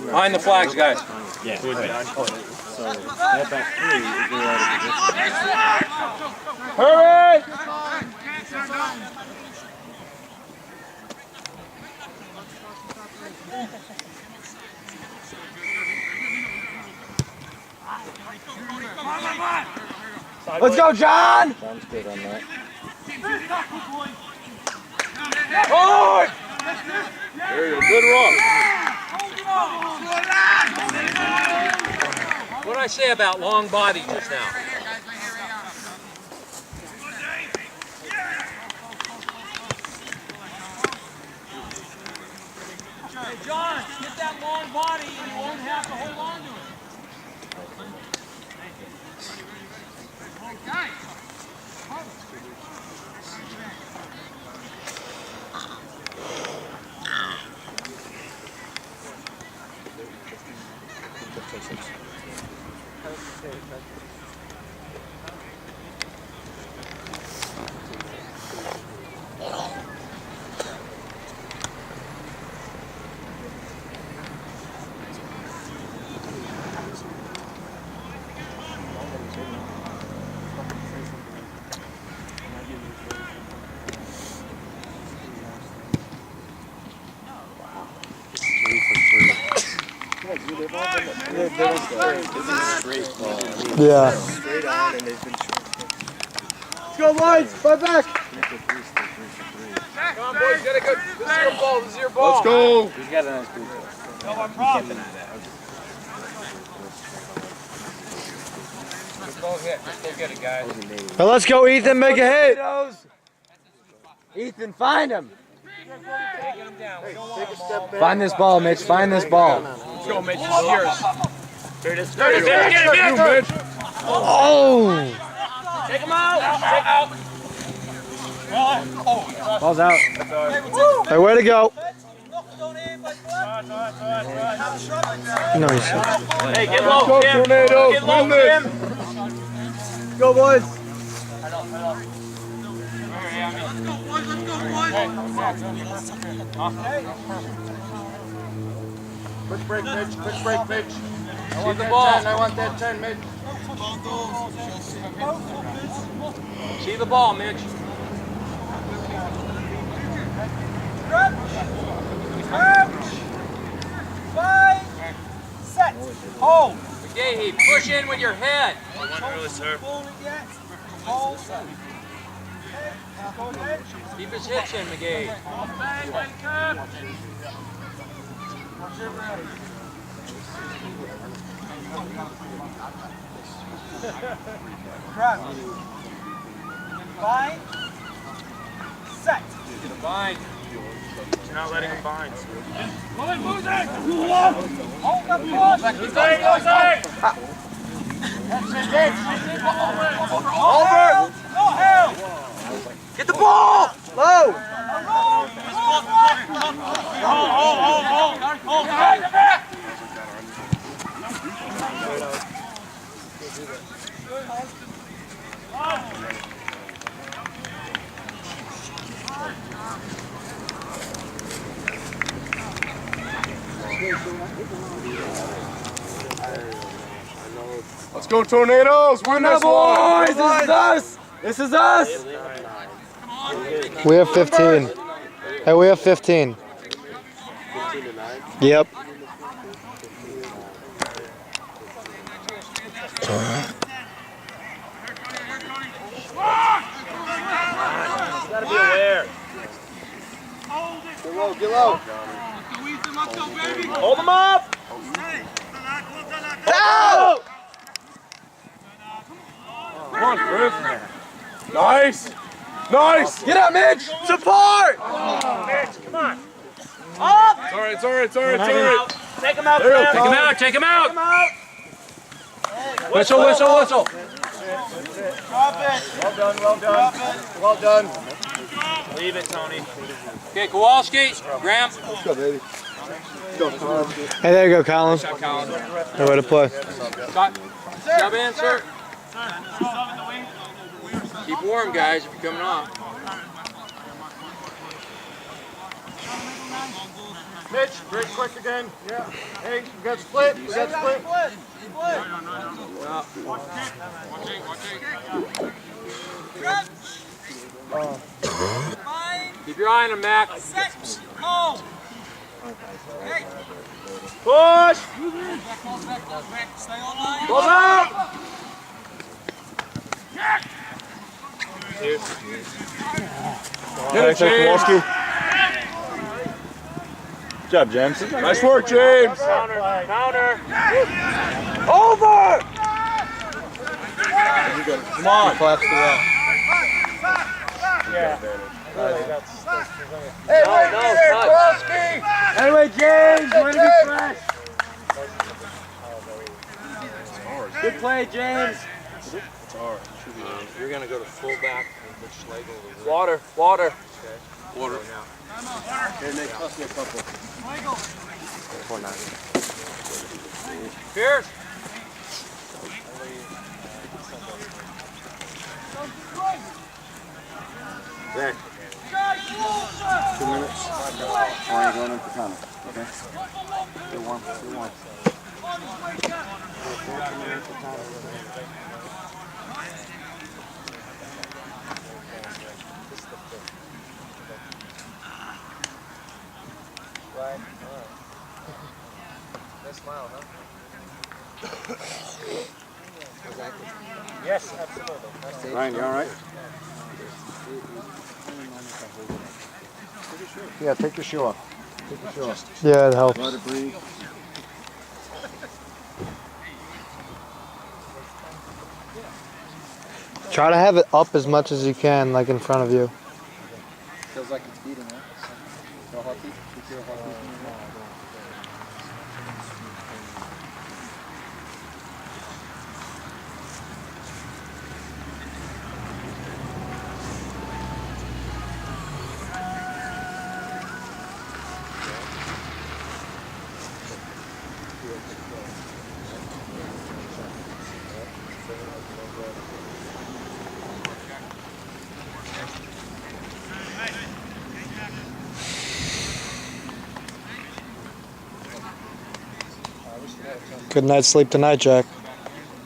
Behind the flags, guys. Yeah. So that back three is out of position. Hurry! Let's go, John! Sounds good on that. Forward! There you go. Good run. What did I say about long body just now? Hey, John, get that long body and you won't have to hold on to it. Yeah. Let's go, boys! Fight back! Come on, boys, get a good. This is your ball. This is your ball. Let's go! He's got a nice boot. No problem. Let's go hit. Let's go get it, guys. Now let's go, Ethan. Make a hit. Ethan, find him. Taking him down. We don't want him all. Find this ball, Mitch. Find this ball. Let's go, Mitch. It's yours. There it is. There it is. Get it, Mitch. Oh! Take him out. Take out. Ball's out. Hey, way to go. No, you should. Hey, get low, Tim. Get low, Tim. Go, boys. Quick break, Mitch. Quick break, Mitch. I want the ball. I want that 10, Mitch. See the ball, Mitch. Five, set, hold. McGahee, push in with your head. Keep his hips in, McGahee. Bind. Set. Bind. You're not letting him bind. Hold the ball. Over. No help. Get the ball. Low. Let's go, Tornadoes! Win this one! Boys, this is us. This is us. We have 15. Hey, we have 15. 15-9. Yep. Gotta be aware. Get low. Get low. Hold him up! Out. Come on, Chris. Nice! Nice! Get out, Mitch. Support. Mitch, come on. Up! It's alright, it's alright, it's alright, it's alright. Take him out, There you go. Sam. Take him out, take him out! Take him out. Whistle, whistle, whistle! Drop it. Well done, well done. Well done. Leave it, Tony. Okay, Kowalski, Graham. Let's go, baby. Hey, there you go, Colin. Shot Colin. Hey, way to play. Scott, sub in, sir. Keep warm, guys, if you're coming off. Mitch, break quick again. Yeah. Hey, we got split. We got split. Keep your eye on him, Mac. Set. Home. Hey. Push. Back. Stay on line. Close out. Thanks, Kowalski. Good job, James. Nice work, James. Counter. Over. Come on. Collapse the wall. Hey, No, wait no, there, cut. Kowalski. Anyway, James, way to be fresh. Good play, James. You're gonna go to fullback and put Schlegel over. Water. Water. Here, Nick, toss me a couple. Pierce. Zach. 2 minutes. Why are you going in for Connor? Okay. Stay warm. Stay warm. Nice smile, huh? Yes, absolutely. Ryan, you all right? Yeah, take your shoe off. Take your shoe off. Yeah, it helps. Let it breathe. Try to have it up as much as you can, like in front of you. Feels like it's beating, right? Feel healthy? You feel healthy? Good night's sleep tonight, Jack.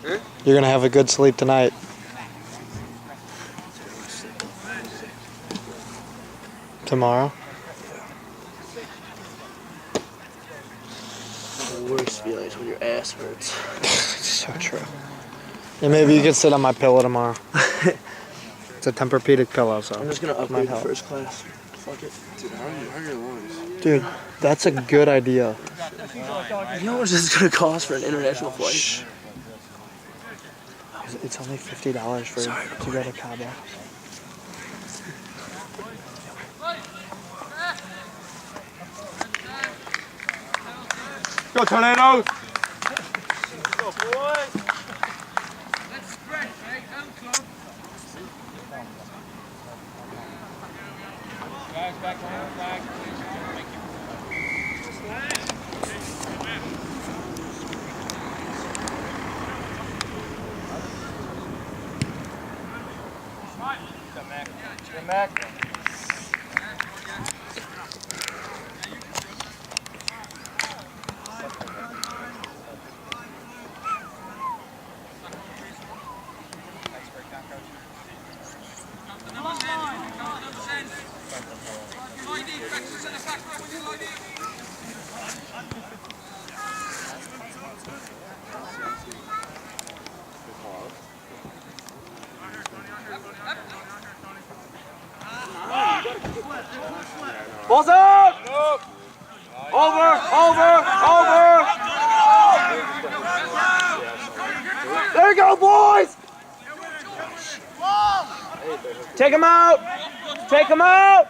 You're gonna have a good sleep tonight. Tomorrow. The worst feelings when your ass hurts. So true. And maybe you could sit on my pillow tomorrow. It's a Tempur-Pedic pillow, so. I'm just gonna might upgrade to help. first class. Fuck it. Dude, how are your lungs? Dude, that's a good idea. You know how much this is gonna cost for an international flight? It's only $50 for to go to Cabo. Go, Tornadoes! Go, boys. Guys, back to him. Back. Thank you. Good, Mac. Balls out! Over! There you go, boys! Take him out! Take him out!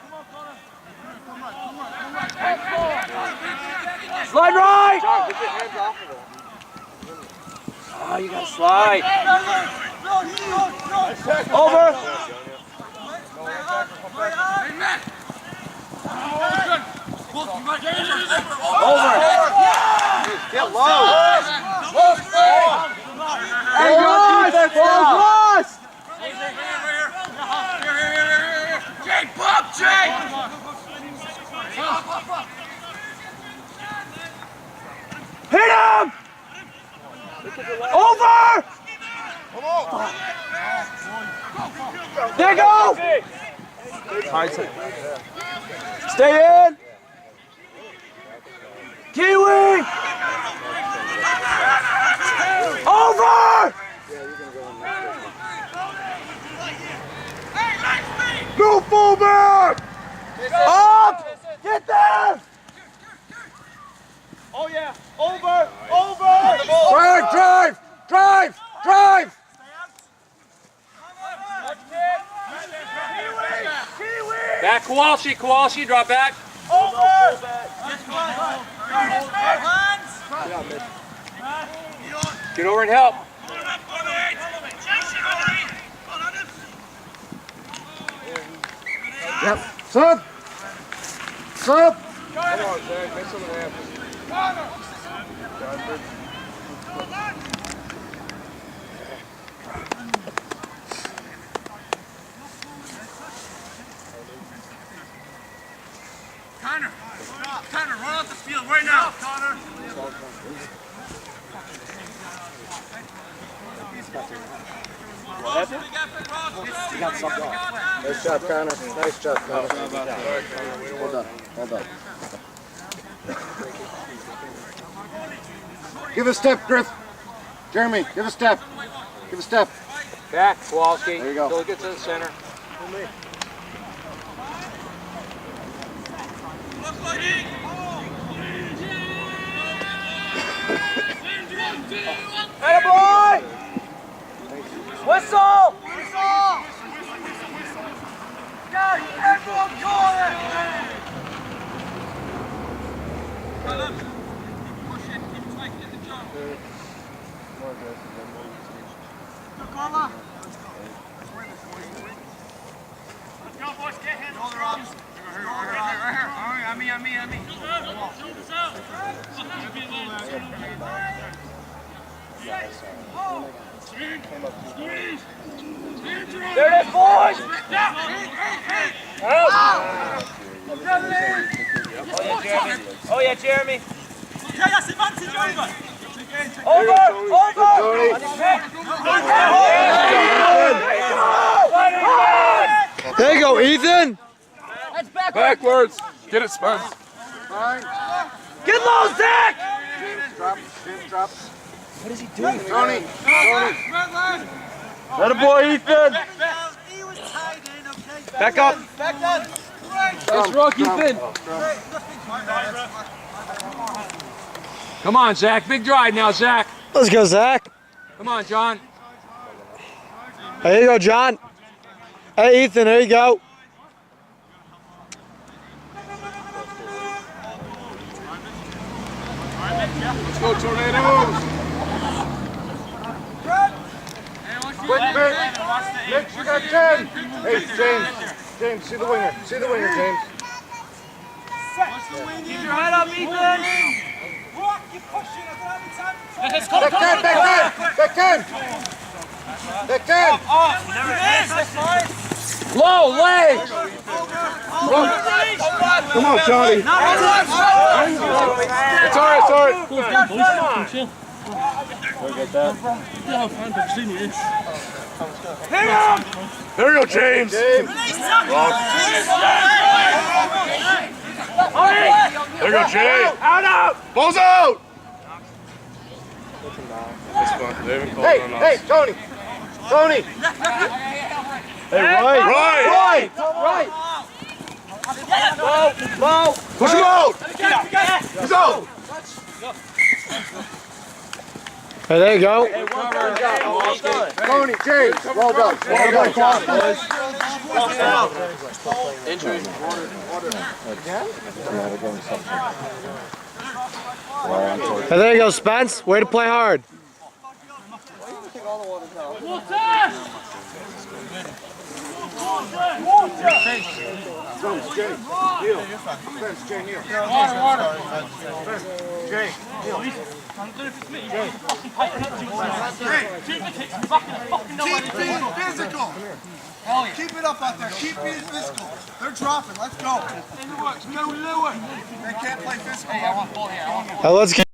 Slide right! Oh, you gotta slide. Over! Over! Get low! Hey, lost! Lost! Jake, pop, Jake! Over! There you go! Stay in! Kiwi! Over! No fullback! Up! Get there! Oh yeah! Over! Over! Drive! Drive! Drive! Back Kowalski, drop back. Get over and help. Yep. Sub! Sub! Come on, Zach. Make something happen. Connor, run off the field right now. Connor. Nice job, Connor. Nice job, Connor. Well done. Well done. Give a step, Griff. Jeremy, give a step. Give a step. Back Kowalski. There you go. Till it gets to the center. Attaboy! Whistle! Guys, everyone call it! Push it, keep tight, get the jump. Carla. Let's go, boys, get hands on their arms. Right here. All right, on me. Shoulders out. Squeeze. There it is, boys! Oh yeah, Jeremy. Yeah, that's advantage over. Over! There you go, Ethan. Backwards. Get it, Spence. Fine. Get low, Zach! James, drop. James, drop. What is he doing? Tony. Attaboy, Ethan! He was tied in, okay? Back up! It's Rocky Finn. Come on, Zach. Big drive now, Zach. Let's go, Zach. Come on, John. There you go, John. Hey, Ethan, there you go. Let's go, Tornadoes. Quick, Mitch, you got 10. Hey, James. James, see the winger. See the winger, James. Keep your head up, Ethan! Rock, you pushing. I don't have the time. Back 10. Low, leg! Come on, Johnny. It's all right. There you go, James. There you go, James. Out! Balls out. Hey, Tony. Hey, Right. Low! Push him out. He's out. Hey, there you go. Tony, James, well done. Injury. Hey, there you go, Spence. Way to play hard. Keep being physical. Keep it up out there. Keep being physical. They're dropping. Let's go. In the works. Go Lewis. They can't play physical. Let's get